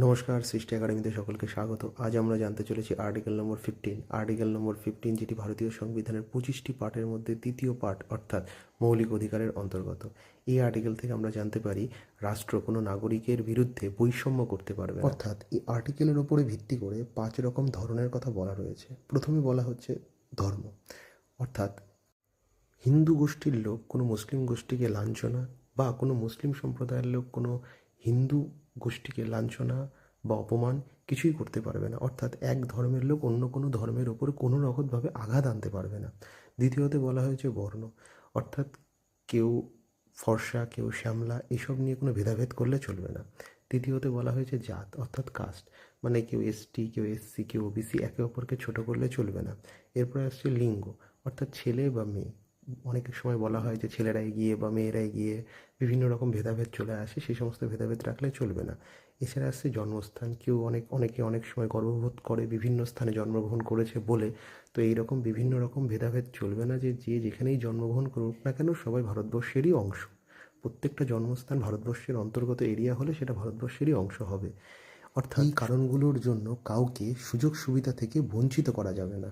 নমস্কার, সৃষ্টি একাডেমিতে সকলকে স্বাগত। আজ আমরা জানতে চলেছি আর্টিকেল নম্বর 15। আর্টিকেল নম্বর 15 যেটি ভারতীয় সংবিধানের 25টি পার্টের মধ্যে দ্বিতীয় পার্ট অর্থাৎ মৌলিক অধিকারের অন্তর্গত। এই আর্টিকেল থেকে আমরা জানতে পারি রাষ্ট্র কোনো নাগরিকের বিরুদ্ধে বৈষম্য করতে পারবে না। অর্থাৎ এই আর্টিকেলের ওপরে ভিত্তি করে 5 রকম ধরনের কথা বলা রয়েছে। প্রথমে বলা হচ্ছে ধর্ম, অর্থাৎ হিন্দু গোষ্ঠীর লোক কোনো মুসলিম গোষ্ঠীকে লাঞ্ছনা বা কোনো মুসলিম সম্প্রদায়ের লোক কোনো হিন্দু গোষ্ঠীকে লাঞ্ছনা বা অপমান কিছুই করতে পারবে না। অর্থাৎ এক ধর্মের লোক অন্য কোনো ধর্মের ওপর কোনো রকমভাবে আঘাত আনতে পারবে না। দ্বিতীয়তে বলা হয়েছে বর্ণ, অর্থাৎ কেউ ফর্সা কেউ শ্যামলা এসব নিয়ে কোনো ভেদাভেদ করলে চলবে না। তৃতীয়তে বলা হয়েছে জাত, অর্থাৎ কাস্ট, মানে কেউ এসটি কেউ এসসি কেউ ওবিসি একে অপরকে ছোট করলে চলবে না। এরপরে আসছে লিঙ্গ, অর্থাৎ ছেলে বা মেয়ে। অনেক সময় বলা হয় যে ছেলেরা এগিয়ে বা মেয়েরা এগিয়ে, বিভিন্ন রকম ভেদাভেদ চলে আসে, সেই সমস্ত ভেদাভেদ রাখলে চলবে না। এছাড়া আসছে জন্মস্থান, কেউ অনেকে অনেক সময় গর্ববোধ করে বিভিন্ন স্থানে জন্মগ্রহণ করেছে বলে, তো এইরকম বিভিন্ন রকম ভেদাভেদ চলবে না। যে যেখানেই জন্মগ্রহণ করুক না কেন সবাই ভারতবর্ষেরই অংশ। প্রত্যেকটা জন্মস্থান ভারতবর্ষের অন্তর্গত এরিয়া হলে সেটা ভারতবর্ষেরই অংশ হবে। অর্থাৎ এই কারণগুলোর জন্য কাউকে সুযোগ সুবিধা থেকে বঞ্চিত করা যাবে না।